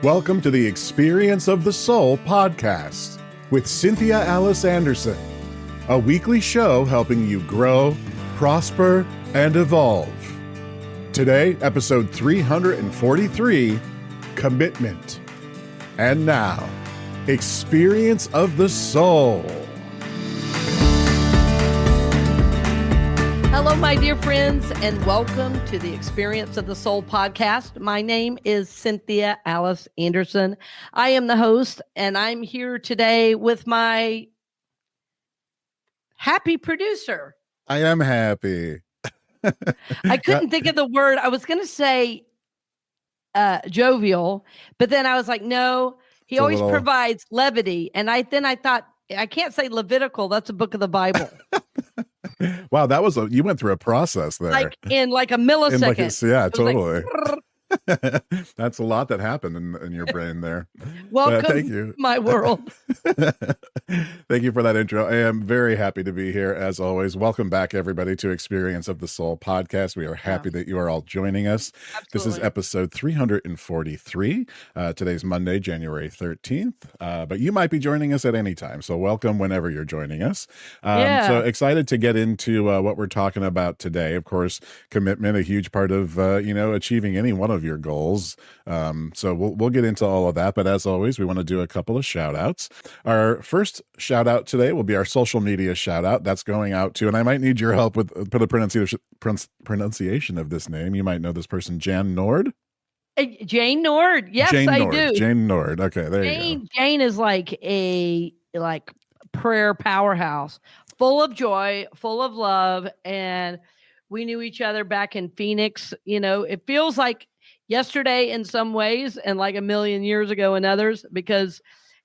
Welcome to the Experience of the Soul podcast with Cynthia Alice Anderson, a weekly show helping you grow, prosper, and evolve. Today, episode 343, Commitment. And now, Experience of the Soul. Hello, my dear friends, and welcome to the Experience of the Soul podcast. My name is Cynthia Alice Anderson. I am the host, and I'm here today with my happy producer. I am happy. I couldn't think of the word. I was going to say jovial, but then I was like, no, he always provides levity. And I thought, I can't say Levitical. That's a book of the Bible. Wow, you went through a process there. Like in a millisecond. Yeah, totally. That's a lot that happened in your brain there. Welcome thank you. to my world. Thank you for that intro. I am very happy to be here as always. Welcome back, everybody, to Experience of the Soul podcast. We are happy that you are all joining us. Absolutely. This is episode 343. Today's Monday, January 13th. But you might be joining us at any time. So welcome whenever you're joining us. So excited to get into what we're talking about today. Of course, commitment, a huge part of, achieving any one of your goals. So we'll get into all of that. But as always, we want to do a couple of shout outs. Our first shout out today will be our social media shout out. That's going out to, and I might need your help with the pronunciation of this name. You might know this person, Jan Nord. Jane Nord. Yes, Jane I Nord. do. Jane Nord. Okay, there you go. Jane is like a prayer powerhouse, full of joy, full of love. And we knew each other back in Phoenix. You know, it feels like yesterday in some ways and like a million years ago in others, because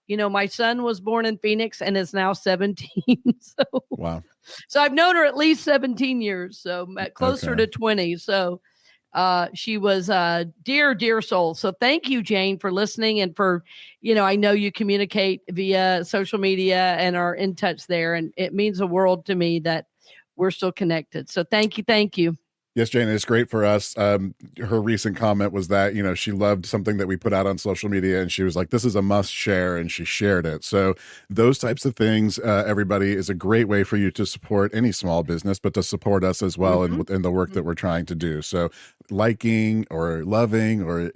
my son was born in Phoenix and is now 17. Wow. So I've known her at least 17 years, so closer to 20. So she was a dear soul. So thank you, Jane, for listening. And for, I know you communicate via social media and are in touch there. And it means the world to me that we're still connected. So thank you. Yes, Jane, it's great for us. Her recent comment was that, she loved something that we put out on social media and she was like, this is a must share, and she shared it. So those types of things, everybody, is a great way for you to support any small business, but to support us as well in the work that we're trying to do. So liking or loving or,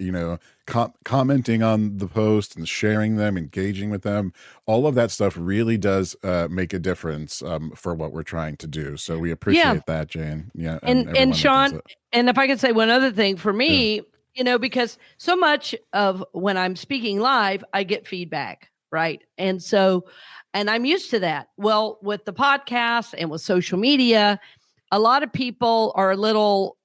commenting on the post and sharing them, engaging with them, all of that stuff really does make a difference for what we're trying to do. So we appreciate that, Jane. Yeah. And Sean, and if I could say one other thing for me, because so much of when I'm speaking live, I get feedback, right? And I'm used to that. Well, with the podcast and with social media, a lot of people are a little,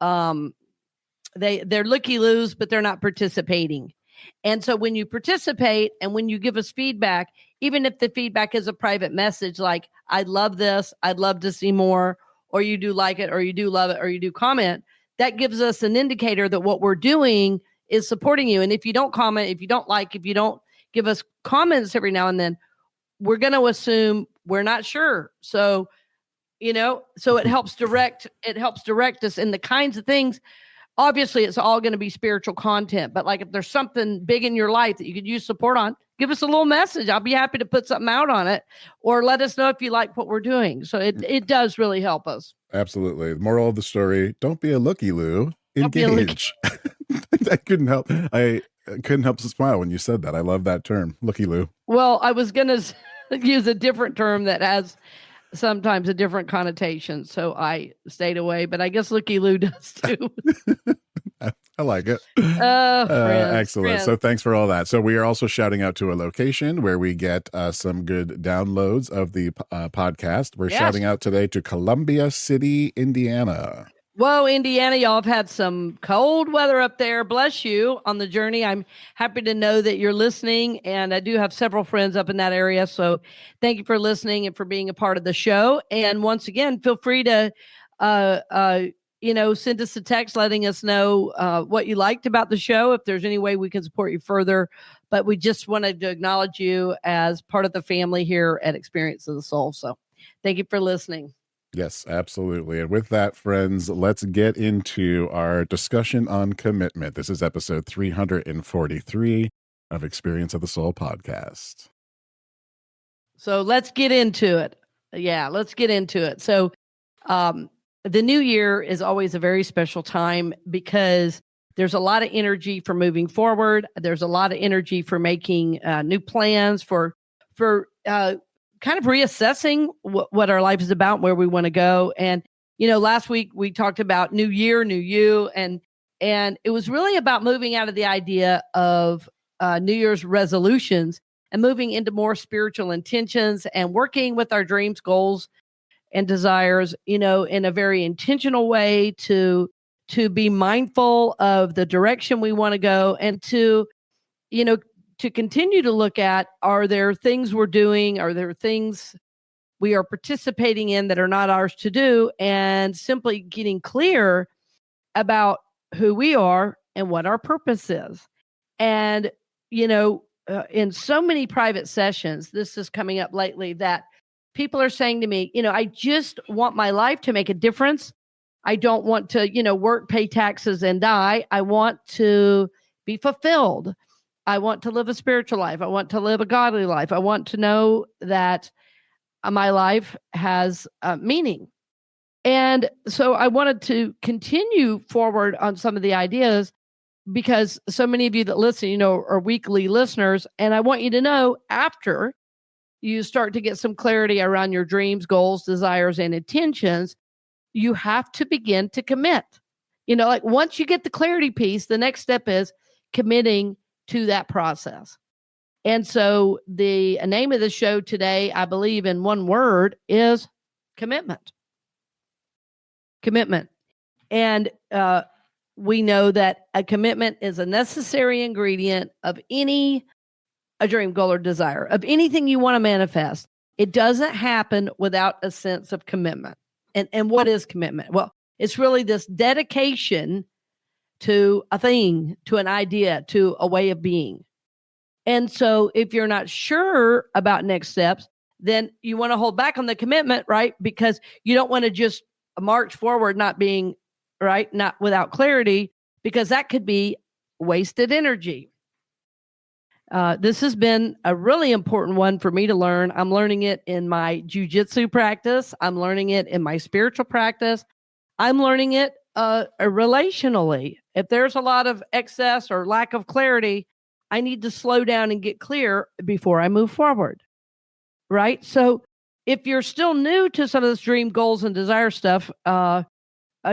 they're looky-loos, but they're not participating. And so when you participate and when you give us feedback, even if the feedback is a private message, like, I love this, I'd love to see more, or you do like it, or you do love it, or you do comment, that gives us an indicator that what we're doing is supporting you. And if you don't comment, if you don't like, if you don't give us comments every now and then, we're going to assume we're not sure. So, so it helps direct us in the kinds of things. Obviously, it's all going to be spiritual content, but like if there's something big in your life that you could use support on, give us a little message. I'll be happy to put something out on it, or let us know if you like what we're doing. So it does really help us. Absolutely. The moral of the story, don't be a looky-loo, engage. I couldn't help to smile when you said that. I love that term, looky-loo. Well, I was going to use a different term that has sometimes a different connotation, so I stayed away, but I guess looky-loo does too. I like it. Excellent. Friends. So thanks for all that. So we are also shouting out to a location where we get some good downloads of the podcast. We're shouting out today to Columbia City, Indiana. Whoa, Indiana, y'all have had some cold weather up there. Bless you on the journey. I'm happy to know that you're listening, and I do have several friends up in that area. So thank you for listening and for being a part of the show. And once again, feel free to, send us a text letting us know what you liked about the show, if there's any way we can support you further. But we just wanted to acknowledge you as part of the family here at Experience of the Soul. So thank you for listening. Yes, absolutely. And with that, friends, let's get into our discussion on commitment. This is episode 343. of Experience of the Soul podcast. So let's get into it. Yeah, let's get into it. So the new year is always a very special time because there's a lot of energy for moving forward. There's a lot of energy for making new plans, for kind of reassessing what our life is about, where we want to go. And last week we talked about new year, new you, and it was really about moving out of the idea of New Year's resolutions and moving into more spiritual intentions and working with our dreams, goals, and desires, in a very intentional way to be mindful of the direction we want to go, and to continue to look at, are there things we're doing, are there things we are participating in that are not ours to do, and simply getting clear about who we are and what our purpose is. And in so many private sessions, this is coming up lately, that people are saying to me, I just want my life to make a difference. I don't want to, work, pay taxes, and die. I want to be fulfilled. I want to live a spiritual life. I want to live a godly life. I want to know that my life has meaning. And so I wanted to continue forward on some of the ideas, because so many of you that listen, are weekly listeners. And I want you to know, after you start to get some clarity around your dreams, goals, desires, and intentions, you have to begin to commit. Like once you get the clarity piece, the next step is committing to that process. And so the name of the show today, I believe in one word, is commitment. Commitment. And we know that a commitment is a necessary ingredient of a dream, goal, or desire, of anything you want to manifest. It doesn't happen without a sense of commitment. And what is commitment? Well, it's really this dedication to a thing, to an idea, to a way of being. And so if you're not sure about next steps, then you want to hold back on the commitment, right? Because you don't want to just march forward not being right, not without clarity, because that could be wasted energy. This has been a really important one for me to learn. I'm learning it in my jujitsu practice. I'm learning it in my spiritual practice. I'm learning it relationally. If there's a lot of excess or lack of clarity, I need to slow down and get clear before I move forward. Right? So if you're still new to some of this dream, goals, and desire stuff,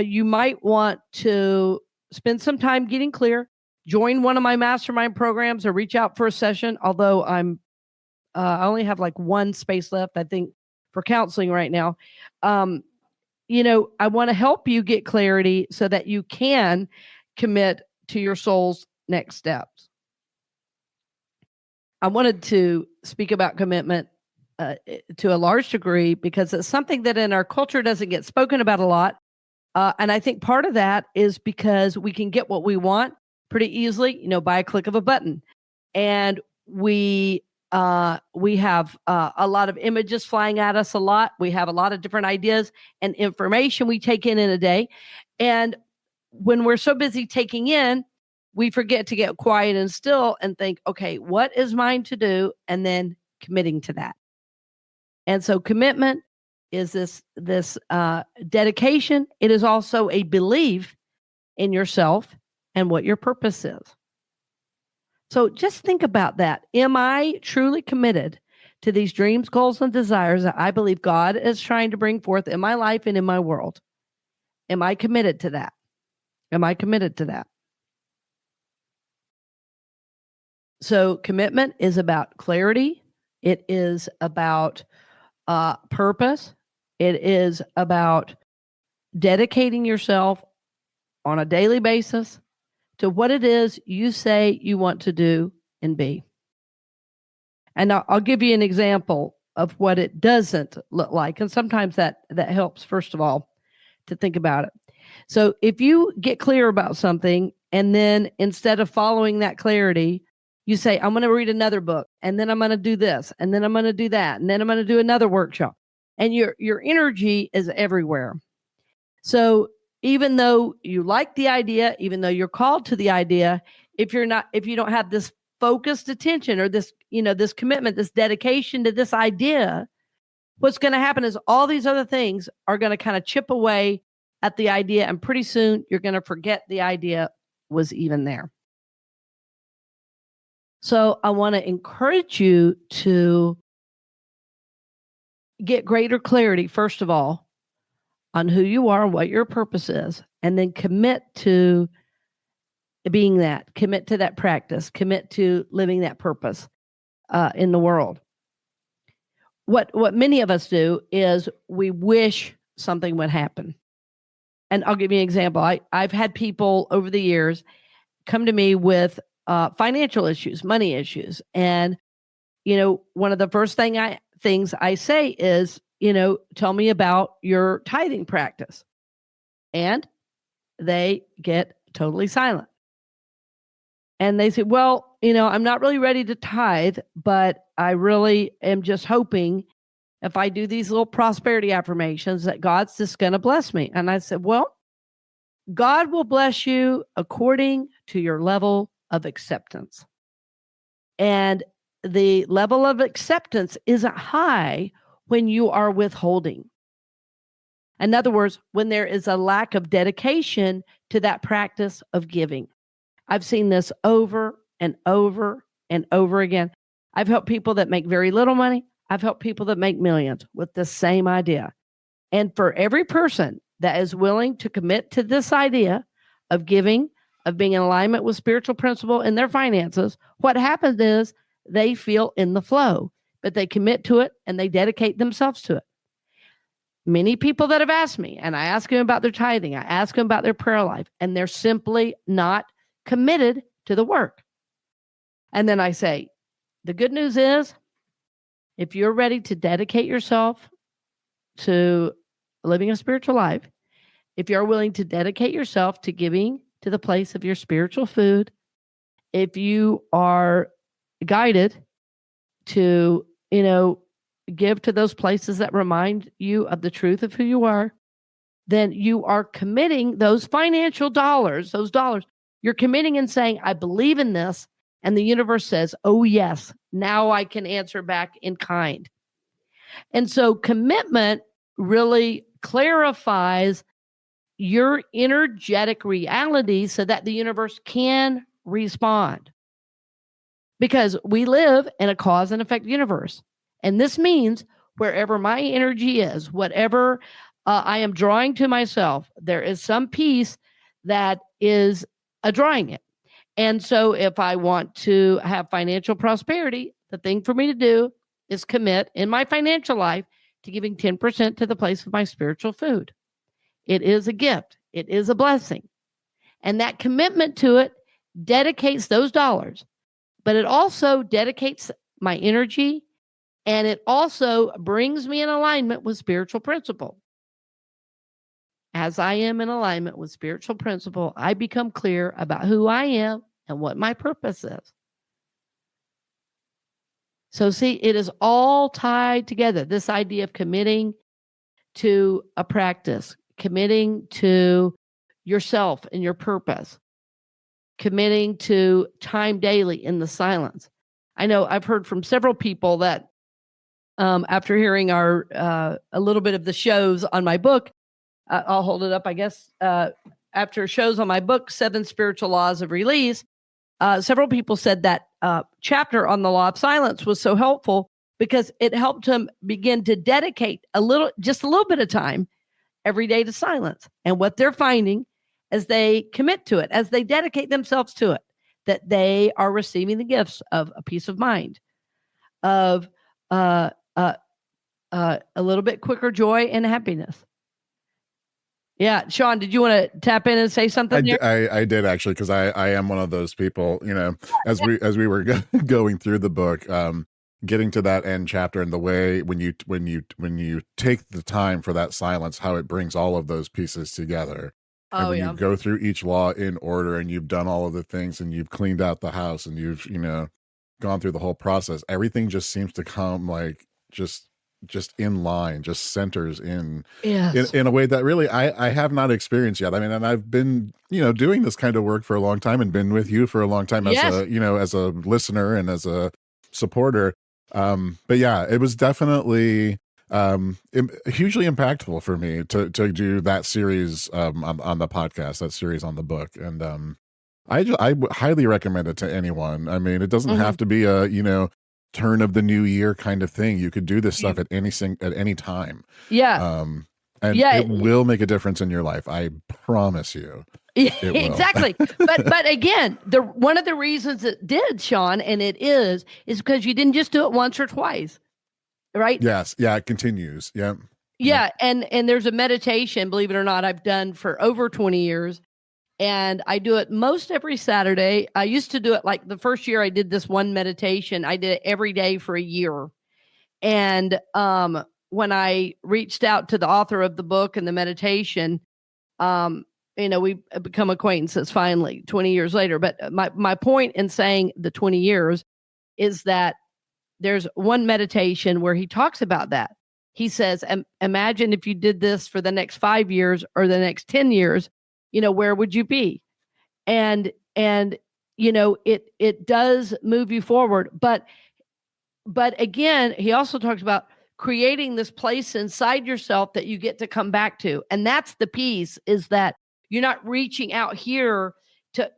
you might want to spend some time getting clear. Join one of my mastermind programs or reach out for a session. Although I only have like one space left, I think, for counseling right now. I want to help you get clarity so that you can commit to your soul's next steps. I wanted to speak about commitment to a large degree because it's something that in our culture doesn't get spoken about a lot. And I think part of that is because we can get what we want pretty easily, by a click of a button. And we have a lot of images flying at us a lot. We have a lot of different ideas and information we take in a day. And when we're so busy taking in, we forget to get quiet and still and think, okay, what is mine to do? And then committing to that. And so commitment is this dedication. It is also a belief in yourself and what your purpose is. So just think about that. Am I truly committed to these dreams, goals, and desires that I believe God is trying to bring forth in my life and in my world? Am I committed to that? Am I committed to that? So commitment is about clarity. It is about purpose. It is about dedicating yourself on a daily basis to what it is you say you want to do and be. And I'll give you an example of what it doesn't look like. And sometimes that helps, first of all, to think about it. So if you get clear about something, and then instead of following that clarity, you say, I'm going to read another book, and then I'm going to do this, and then I'm going to do that, and then I'm going to do another workshop. And your energy is everywhere. So even though you like the idea, even though you're called to the idea, if you don't have this focused attention or this, this commitment, this dedication to this idea, what's going to happen is all these other things are going to kind of chip away at the idea. And pretty soon you're going to forget the idea was even there. So I want to encourage you to get greater clarity, first of all, on who you are and what your purpose is, and then commit to being that, commit to that practice, commit to living that purpose in the world. What many of us do is we wish something would happen. And I'll give you an example. I've had people over the years come to me with financial issues, money issues. And, one of the first things I say is, tell me about your tithing practice. And they get totally silent. And they say, well, I'm not really ready to tithe, but I really am just hoping if I do these little prosperity affirmations that God's just going to bless me. And I said, well, God will bless you according to your level of acceptance. And the level of acceptance isn't high when you are withholding. In other words, when there is a lack of dedication to that practice of giving. I've seen this over and over and over again. I've helped people that make very little money. I've helped people that make millions with the same idea. And for every person that is willing to commit to this idea of giving, of being in alignment with spiritual principle in their finances, what happens is they feel in the flow, but they commit to it and they dedicate themselves to it. Many people that have asked me, and I ask them about their tithing, I ask them about their prayer life, and they're simply not committed to the work. And then I say, the good news is, if you're ready to dedicate yourself to living a spiritual life, if you're willing to dedicate yourself to giving to the place of your spiritual food, if you are guided to, give to those places that remind you of the truth of who you are, then you are committing those financial dollars, you're committing and saying, I believe in this. And the universe says, oh, yes, now I can answer back in kind. And so commitment really clarifies your energetic reality so that the universe can respond. Because we live in a cause and effect universe. And this means wherever my energy is, whatever I am drawing to myself, there is some piece that is drawing it. And so if I want to have financial prosperity, the thing for me to do is commit in my financial life to giving 10% to the place of my spiritual food. It is a gift. It is a blessing. And that commitment to it dedicates those dollars, but it also dedicates my energy, and it also brings me in alignment with spiritual principle. As I am in alignment with spiritual principle, I become clear about who I am and what my purpose is. So see, it is all tied together. This idea of committing to a practice, committing to yourself and your purpose, committing to time daily in the silence. I know I've heard from several people that after hearing our a little bit of the shows on my book, I'll hold it up, I guess. After shows on my book, 7 Spiritual Laws of Release, several people said that chapter on the law of silence was so helpful because it helped them begin to dedicate just a little bit of time every day to silence. And what they're finding as they commit to it, as they dedicate themselves to it, that they are receiving the gifts of a peace of mind, of a little bit quicker joy and happiness. Yeah, Sean, did you want to tap in and say something there? I did actually, because I am one of those people. As we were going through the book, getting to that end chapter, and the way when you take the time for that silence, how it brings all of those pieces together. And when you go through each law in order, and you've done all of the things, and you've cleaned out the house, and you've gone through the whole process, everything just seems to come like just just in line, just centers Yes. in a way that really I have not experienced yet. I mean, and I've been, doing this kind of work for a long time and been with you for a long time as Yes. as a listener and as a supporter. But yeah, it was definitely hugely impactful for me to do that series on the podcast, that series on the book. And I would highly recommend it to anyone. I mean, it doesn't have to be a, turn of the new year kind of thing. You could do this stuff at any time. Yeah. And it will make a difference in your life. I promise you. It will. Exactly. but again, one of the reasons it did, Sean, and it is because you didn't just do it once or twice. Right? Yes. Yeah, it continues. Yeah. Yeah. And there's a meditation, believe it or not, I've done for over 20 years. And I do it most every Saturday. I used to do it like the first year I did this one meditation. I did it every day for a year. And when I reached out to the author of the book and the meditation, we become acquaintances finally 20 years later. But my point in saying the 20 years is that there's one meditation where he talks about that. He says, imagine if you did this for the next 5 years or the next 10 years, where would you be? And it does move you forward. But again, he also talks about creating this place inside yourself that you get to come back to. And that's the piece, is that you're not reaching out here to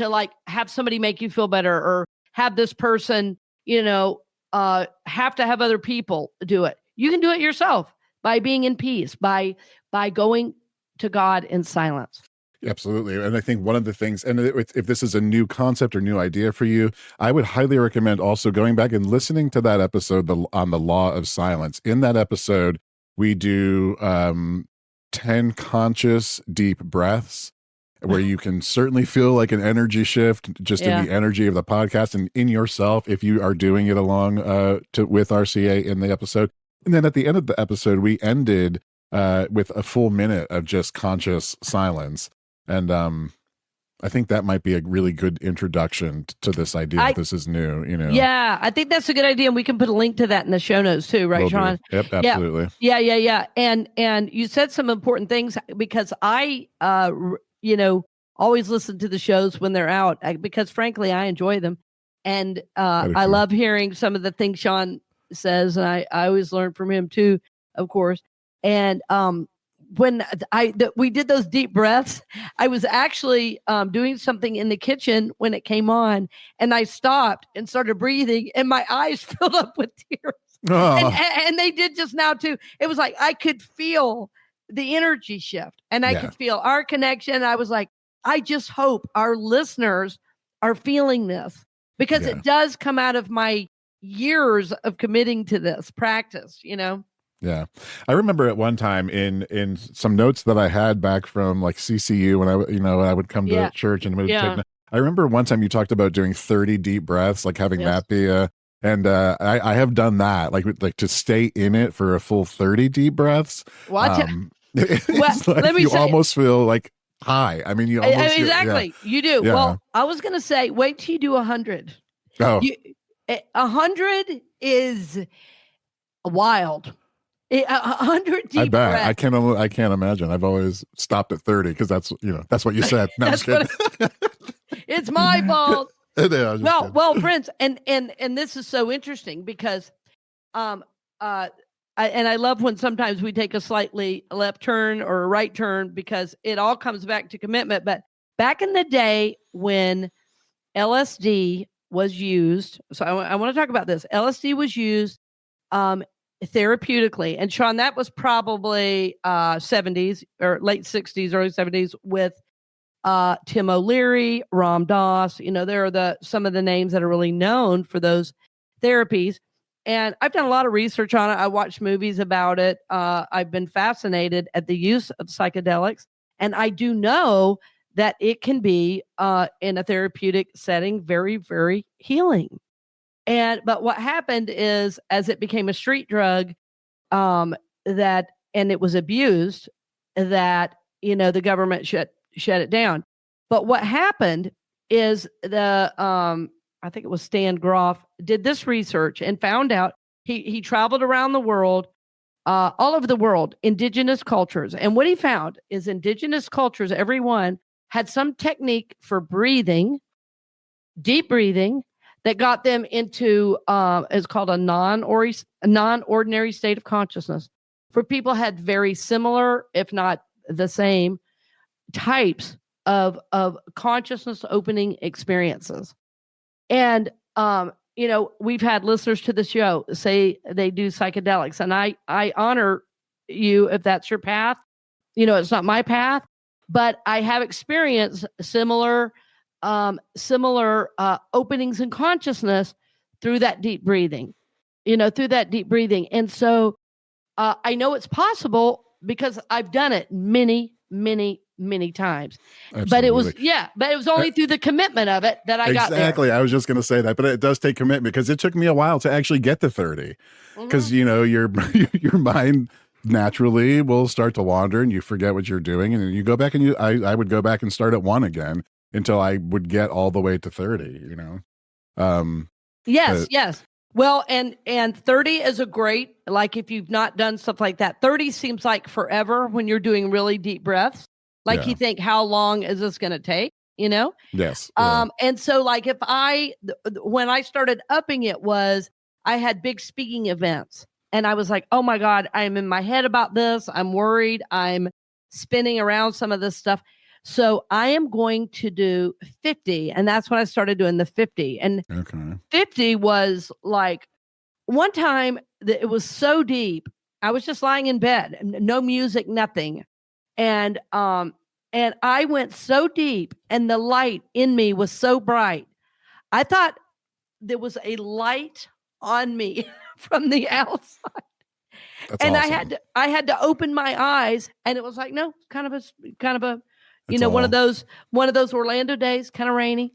like have somebody make you feel better or have this person, have to have other people do it. You can do it yourself by being in peace, by going to God in silence. Absolutely. And I think one of the things, and if this is a new concept or new idea for you, I would highly recommend also going back and listening to that episode on the law of silence. In that episode, we do 10 conscious deep breaths where you can certainly feel like an energy shift just in the energy of the podcast and in yourself if you are doing it along with RCA in the episode. And then at the end of the episode, we ended with a full minute of just conscious silence. And I think that might be a really good introduction to this idea. If this is new, Yeah, I think that's a good idea. And we can put a link to that in the show notes too, right, Sean? Yep, absolutely. Yeah. And you said some important things because I, always listen to the shows when they're out because frankly, I enjoy them. And I love hearing some of the things Sean says. And I always learn from him too, of course. And when we did those deep breaths, I was actually doing something in the kitchen when it came on, and I stopped and started breathing, and my eyes filled up with tears. And they did just now too. It was like I could feel the energy shift, and I could feel our connection. I was like, I just hope our listeners are feeling this because it does come out of my years of committing to this practice, Yeah. I remember at one time in some notes that I had back from like CCU when I would come to church and meditate. I remember one time you talked about doing 30 deep breaths, like having that be and I have done that, like to stay in it for a full 30 deep breaths. Well, let me say, almost feel like high. I mean, you almost exactly. You do. Yeah. Well, I was going to say, wait till you do 100. Oh, 100 is wild. 100 deep I bet. breaths. I can't imagine. I've always stopped at 30 because that's what you said. No, I'm just kidding. It's my fault. Yeah, well, Prince, and this is so interesting because, I love when sometimes we take a slightly left turn or a right turn because it all comes back to commitment. But back in the day when LSD was used, so I want to talk about this. LSD was used therapeutically, and Sean, that was probably 70s or late 60s, early 70s with Tim O'Leary, Ram Dass. There are some of the names that are really known for those therapies. And I've done a lot of research on it. I watched movies about it. I've been fascinated at the use of psychedelics. And I do know that it can be in a therapeutic setting very, very healing. But what happened is, as it became a street drug, and it was abused, that the government shut it down. But what happened is I think it was Stan Groff did this research and found out He traveled around the world, all over the world, indigenous cultures. And what he found is indigenous cultures, everyone had some technique for breathing, deep breathing, that got them into is called a non-ordinary state of consciousness. For people had very similar, if not the same, types of consciousness opening experiences. And we've had listeners to the show say they do psychedelics, and I honor you if that's your path. It's not my path, but I have experienced similar openings in consciousness through that deep breathing. And so I know it's possible because I've done it many, many, many times. Absolutely. But it was only through the commitment of it that I got there. Exactly. I was just going to say that, but it does take commitment, because it took me a while to actually get to 30, because your mind naturally will start to wander and you forget what you're doing, and then you go back and I would go back and start at 1 again until I would get all the way to 30. Yes. Well, and 30 is a great, like, if you've not done stuff like that, 30 seems like forever when you're doing really deep breaths. Like, you think, how long is this going to take? Yes. And so, like, when I started upping it, I had big speaking events, and I was like, oh my God, I'm in my head about this. I'm worried. I'm spinning around some of this stuff. So I am going to do 50. And that's when I started doing the 50. And 50 was like, one time it was so deep. I was just lying in bed, no music, nothing. And I went so deep, and the light in me was so bright. I thought there was a light on me from the outside. That's and awesome. I had to open my eyes, and it was like, no, kind of a one of those Orlando days, kind of rainy,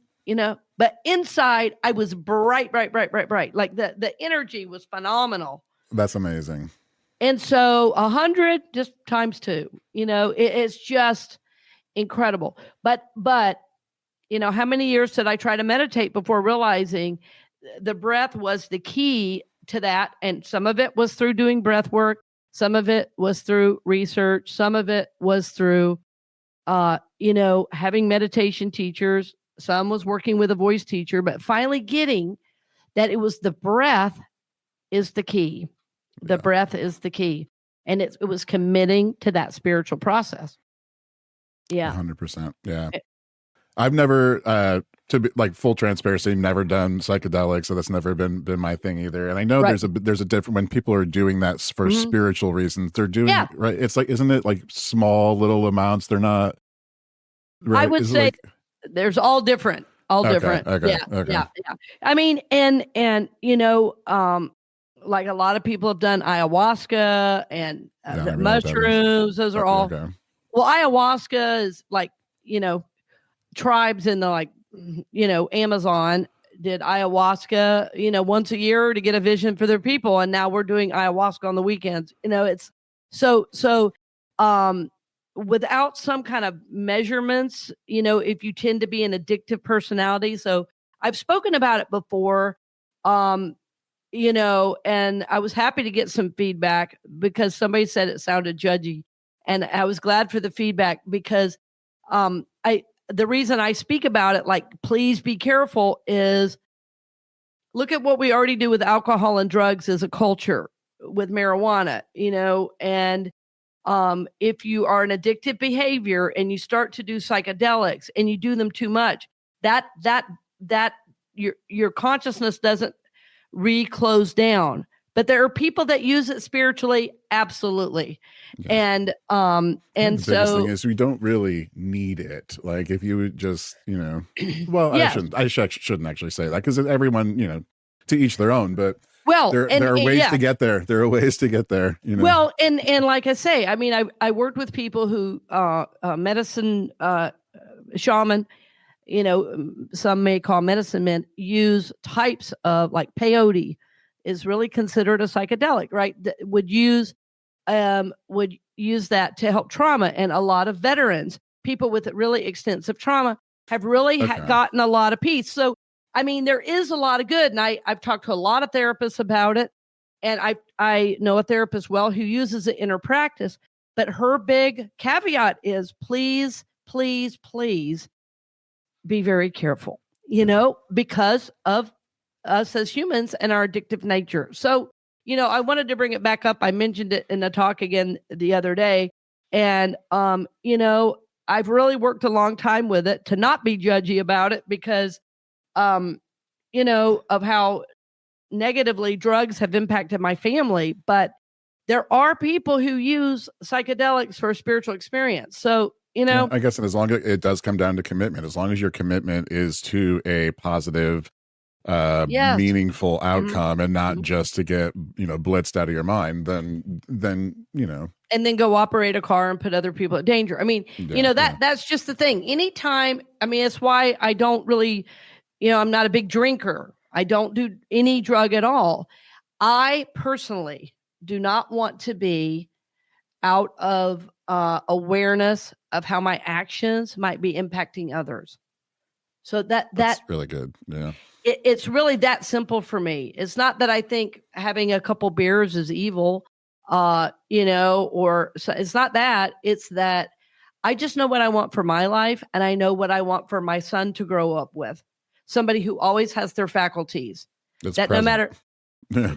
but inside I was bright. Like the energy was phenomenal. That's amazing. And so 100 just times 2, it's just incredible. But how many years did I try to meditate before realizing the breath was the key to that? And some of it was through doing breath work. Some of it was through research. Some of it was through, having meditation teachers. Some was working with a voice teacher, but finally getting that it was the breath is the key. The breath is the key. And it was committing to that spiritual process. Yeah. 100%. Yeah. I've never, to be like full transparency, never done psychedelics, so that's never been my thing either. And I know there's a different, when people are doing that for spiritual reasons, they're doing right. It's like, isn't it like small little amounts? They're not. Right? I would say there's all different. Different. Okay. Yeah. I mean, and like a lot of people have done ayahuasca and mushrooms. Those are all. Okay. Well, ayahuasca is like, tribes in the Amazon did ayahuasca, once a year to get a vision for their people. And now we're doing ayahuasca on the weekends. It's so without some kind of measurements, if you tend to be an addictive personality. So I've spoken about it before, and I was happy to get some feedback because somebody said it sounded judgy. And I was glad for the feedback because the reason I speak about it, like, please be careful, is look at what we already do with alcohol and drugs as a culture with marijuana, and if you are an addictive behavior and you start to do psychedelics and you do them too much, that your consciousness doesn't reclose down. But there are people that use it spiritually, absolutely. Yeah. And the biggest thing is we don't really need it. Like, if you would just, well, I shouldn't actually say that, because everyone, to each their own, but there are ways to get there. There are ways to get there, Well, and like I say, I mean, I worked with people who, medicine, shaman, some may call medicine men, use types of, like, peyote is really considered a psychedelic, right? Would use that to help trauma. And a lot of veterans, people with really extensive trauma, have really gotten a lot of peace. So, I mean, there is a lot of good. And I've talked to a lot of therapists about it. And I know a therapist well who uses it in her practice, but her big caveat is please, please, please be very careful, because of us as humans and our addictive nature. So, I wanted to bring it back up. I mentioned it in a talk again the other day. And, I've really worked a long time with it to not be judgy about it because, of how negatively drugs have impacted my family. But there are people who use psychedelics for a spiritual experience. So, yeah, I guess, and as long as it does come down to commitment, as long as your commitment is to a positive, yes. meaningful outcome and not just to get, blitzed out of your mind, then, and then go operate a car and put other people at danger. I mean, that's just the thing. Anytime, it's why I don't really, I'm not a big drinker. I don't do any drug at all. I personally do not want to be out of awareness of how my actions might be impacting others. So that's really good. Yeah. It's really that simple for me. It's not that I think having a couple beers is evil, or so it's not that. It's that I just know what I want for my life, and I know what I want for my son to grow up with. Somebody who always has their faculties. That's that present. No matter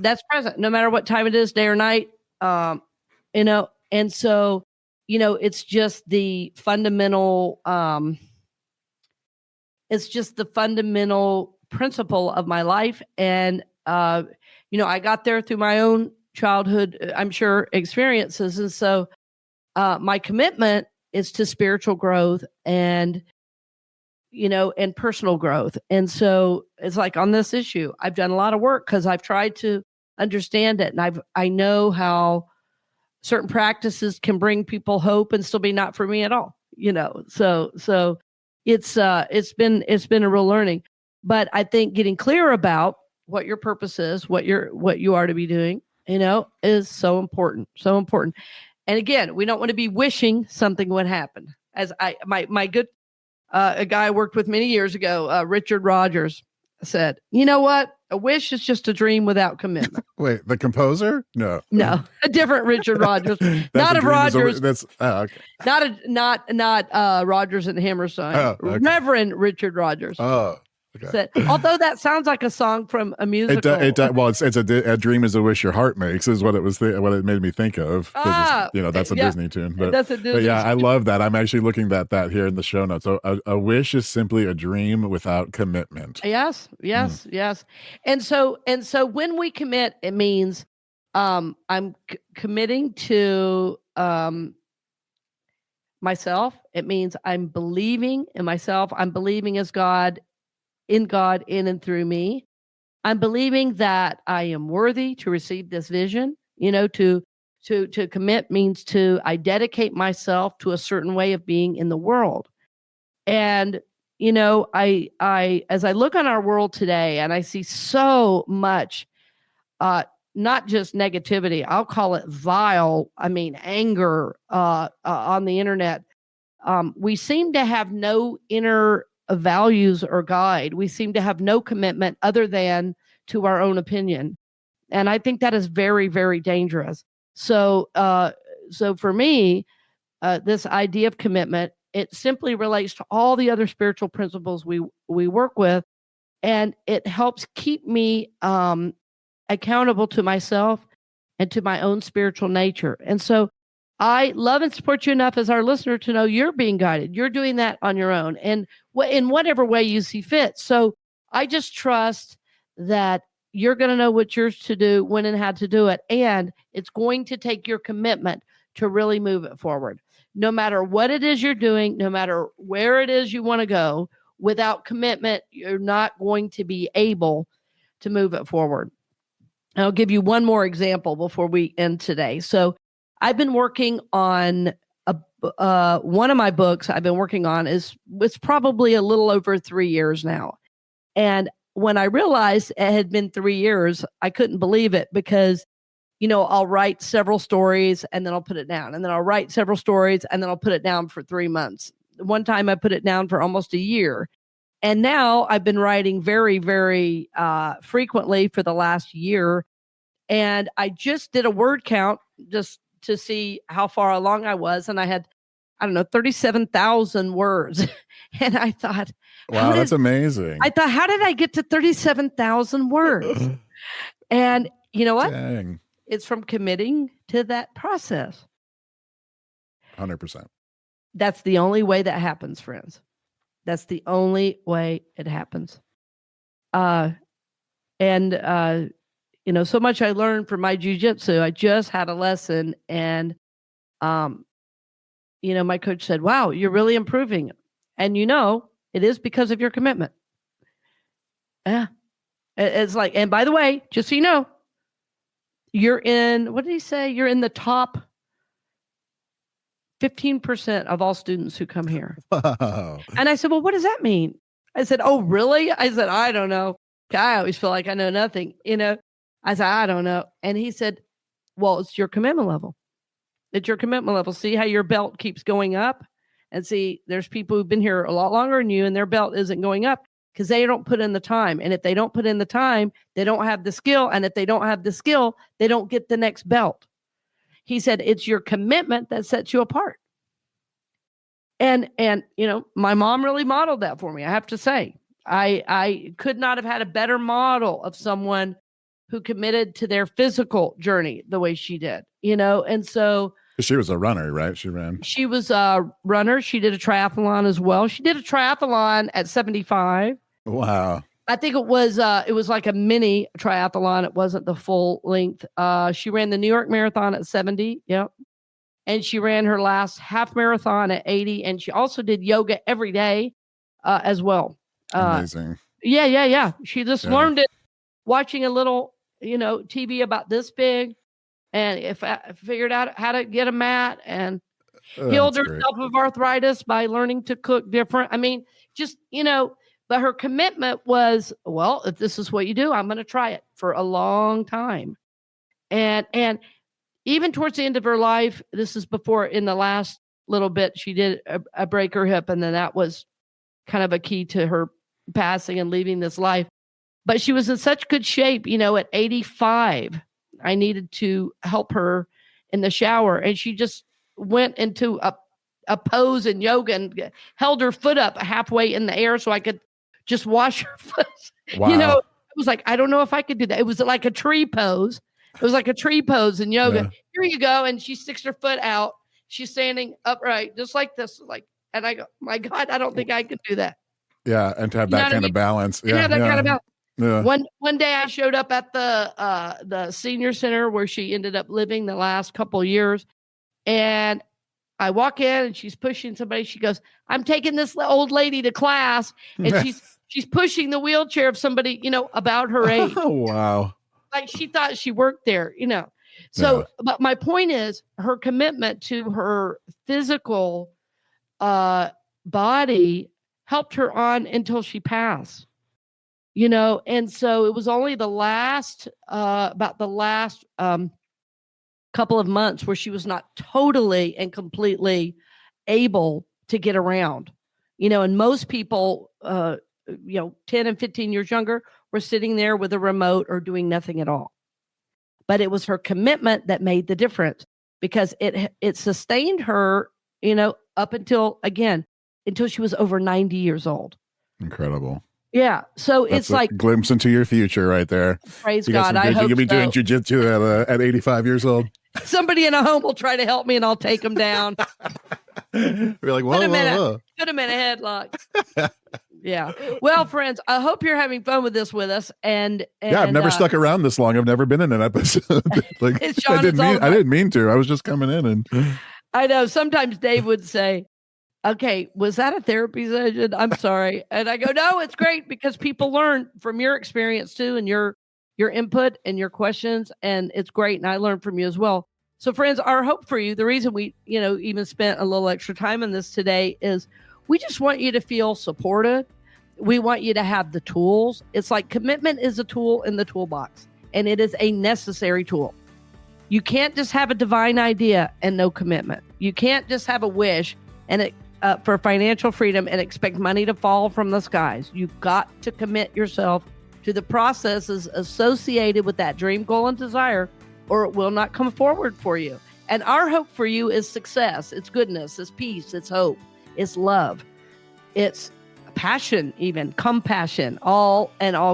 that's present, no matter what time it is, day or night. And so, it's just the fundamental. It's just the fundamental principle of my life. And, I got there through my own childhood, I'm sure, experiences. And so my commitment is to spiritual growth and personal growth. And so it's like on this issue, I've done a lot of work because I've tried to understand it. And I know how certain practices can bring people hope and still be not for me at all, so it's been a real learning. But I think getting clear about what your purpose is, what you are to be doing, is so important. So important. And again, we don't want to be wishing something would happen. As my good a guy I worked with many years ago, Richard Rogers, said, "You know what? A wish is just a dream without commitment." Wait, the composer? No, a different Richard Rogers, not of Rogers. That's okay. Not Rogers and Hammerstein. Oh, okay. Reverend Richard Rogers. Oh. Okay. Said, although that sounds like a song from a musical. Well, it's a dream is a wish your heart makes is what it was. What it made me think of. That's a Disney tune. But that's a Disney. But yeah, I love that. I'm actually looking at that here in the show notes. So a wish is simply a dream without commitment. Yes. And so when we commit, it means I'm committing to myself. It means I'm believing in myself. I'm believing in God, in and through me. I'm believing that I am worthy to receive this vision. To commit means I dedicate myself to a certain way of being in the world. And, I as I look on our world today and I see so much, not just negativity, I'll call it vile, anger on the internet. We seem to have no inner values or guide. We seem to have no commitment other than to our own opinion. And I think that is very, very dangerous. So for me, this idea of commitment, it simply relates to all the other spiritual principles we work with. And it helps keep me accountable to myself and to my own spiritual nature. And so I love and support you enough as our listener to know you're being guided. You're doing that on your own and in whatever way you see fit. So I just trust that you're going to know what yours to do, when and how to do it. And it's going to take your commitment to really move it forward. No matter what it is you're doing, no matter where it is you want to go, without commitment, you're not going to be able to move it forward. I'll give you one more example before we end today. So I've been working on one of my books I've been working on it's probably a little over 3 years now. And when I realized it had been 3 years, I couldn't believe it because, I'll write several stories and then I'll put it down. And then I'll write several stories and then I'll put it down for 3 months. One time I put it down for almost a year. And now I've been writing very, very frequently for the last year. And I just did a word count just to see how far along I was. And I had, 37,000 words. And I thought, wow, that's amazing. I thought, how did I get to 37,000 words? And you know what? Dang. It's from committing to that process. 100%. That's the only way that happens, friends. That's the only way it happens. So much I learned from my jujitsu. I just had a lesson, and my coach said, "Wow, you're really improving." And it is because of your commitment. Yeah. It's like, and by the way, just so you know, you're in, what did he say? You're in the top 15% of all students who come here. Wow. And I said, well, what does that mean? I said, oh, really? I said, I don't know. I always feel like I know nothing. I said, I don't know. And he said, well, it's your commitment level. It's your commitment level. See how your belt keeps going up? And see, there's people who've been here a lot longer than you, and their belt isn't going up because they don't put in the time. And if they don't put in the time, they don't have the skill. And if they don't have the skill, they don't get the next belt. He said, it's your commitment that sets you apart. And my mom really modeled that for me. I have to say, I could not have had a better model of someone who committed to their physical journey the way she did, and so. She was a runner, right? She was a runner. She did a triathlon as well. She did a triathlon at 75. Wow. I think it was like a mini triathlon. It wasn't the full length. She ran the New York Marathon at 70. Yep. And she ran her last half marathon at 80. And she also did yoga every day as well. Amazing. Yeah. She just learned it watching a little, TV about this big. And if I figured out how to get a mat and healed herself of arthritis by learning to cook different. I mean, just, but her commitment was, well, if this is what you do, I'm going to try it for a long time. And even towards the end of her life, this is before, in the last little bit, she did a break her hip. And then that was kind of a key to her passing and leaving this life. But she was in such good shape, at 85. I needed to help her in the shower. And she just went into a pose in yoga and held her foot up halfway in the air so I could just wash her foot. Wow. It was like, I don't know if I could do that. It was like a tree pose. It was like a tree pose in yoga. Yeah. Here you go. And she sticks her foot out. She's standing upright, just like this. And I go, my God, I don't think I could do that. Yeah. And to have that kind of balance. Yeah. That kind of balance. Yeah. One day I showed up at the senior center where she ended up living the last couple of years, and I walk in and she's pushing somebody. She goes, "I'm taking this old lady to class," and she's pushing the wheelchair of somebody, about her age. Oh wow! Like she thought she worked there, So, yeah. But my point is, her commitment to her physical body helped her on until she passed. And so it was only about the last couple of months where she was not totally and completely able to get around, and most people, 10 and 15 years younger were sitting there with a remote or doing nothing at all. But it was her commitment that made the difference, because it sustained her, up until she was over 90 years old. Incredible. Yeah. So That's it's like glimpse into your future right there. Praise God. I hope you could be doing jujitsu at 85 years old. Somebody in a home will try to help me and I'll take them down. We're like, whoa, whoa. Put them in a headlock. Yeah. Well, friends, I hope you're having fun with us. And yeah, I've never stuck around this long. I've never been in an episode. I didn't mean to. I was just coming in and I know sometimes Dave would say, "Okay, was that a therapy session? I'm sorry." And I go, "No, it's great, because people learn from your experience too, and your input and your questions, and it's great. And I learned from you as well." So friends, our hope for you, the reason we, even spent a little extra time on this today, is we just want you to feel supported. We want you to have the tools. It's like commitment is a tool in the toolbox, and it is a necessary tool. You can't just have a divine idea and no commitment. You can't just have a wish and for financial freedom and expect money to fall from the skies. You've got to commit yourself to the processes associated with that dream, goal, and desire, or it will not come forward for you. And our hope for you is success. It's goodness. It's peace. It's hope. It's love. It's passion, even compassion, all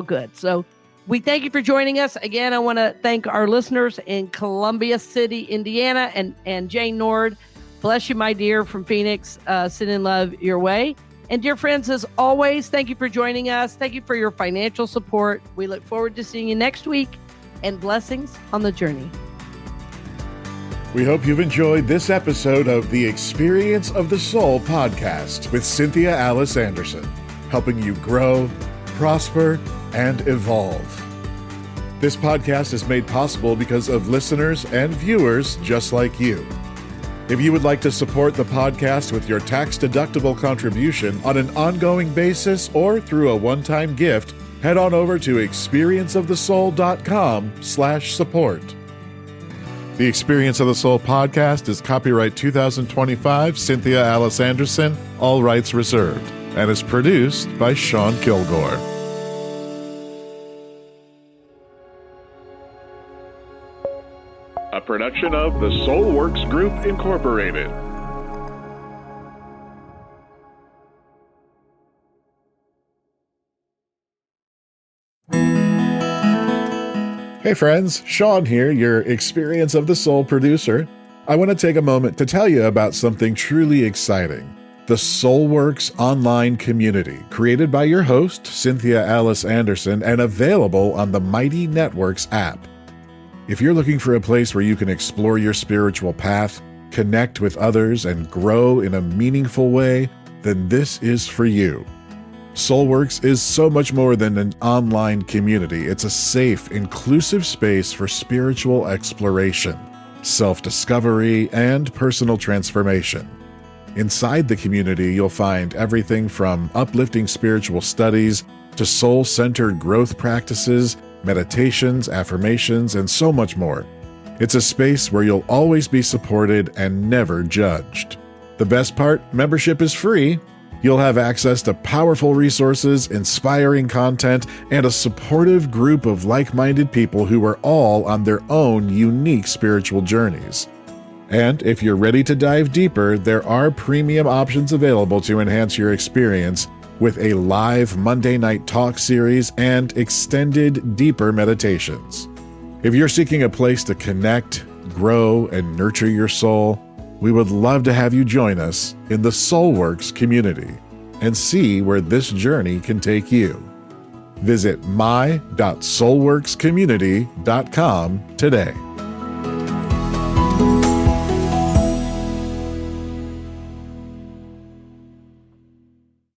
good. So we thank you for joining us. Again, I want to thank our listeners in Columbia City, Indiana, and Jane Nord. Bless you, my dear, from Phoenix. Sending love your way. And dear friends, as always, thank you for joining us. Thank you for your financial support. We look forward to seeing you next week, and blessings on the journey. We hope you've enjoyed this episode of the Experience of the Soul podcast with Cynthia Alice Anderson, helping you grow, prosper, and evolve. This podcast is made possible because of listeners and viewers just like you. If you would like to support the podcast with your tax-deductible contribution on an ongoing basis or through a one-time gift, head on over to experienceofthesoul.com/support. The Experience of the Soul podcast is copyright 2025 Cynthia Alice Anderson, all rights reserved, and is produced by Sean Kilgore. A production of the Soulworks Group, Incorporated. Hey friends, Sean here, your Experience of the Soul producer. I want to take a moment to tell you about something truly exciting. The Soulworks online community, created by your host, Cynthia Alice Anderson, and available on the Mighty Networks app. If you're looking for a place where you can explore your spiritual path, connect with others, and grow in a meaningful way, then this is for you. Soulworks is so much more than an online community. It's a safe, inclusive space for spiritual exploration, self-discovery, and personal transformation. Inside the community, you'll find everything from uplifting spiritual studies to soul-centered growth practices, meditations, affirmations, and so much more. It's a space where you'll always be supported and never judged. The best part, membership is free. You'll have access to powerful resources, inspiring content, and a supportive group of like-minded people who are all on their own unique spiritual journeys. And if you're ready to dive deeper, there are premium options available to enhance your experience with a live Monday night talk series and extended, deeper meditations. If you're seeking a place to connect, grow, and nurture your soul, we would love to have you join us in the Soulworks community and see where this journey can take you. Visit my.soulworkscommunity.com today.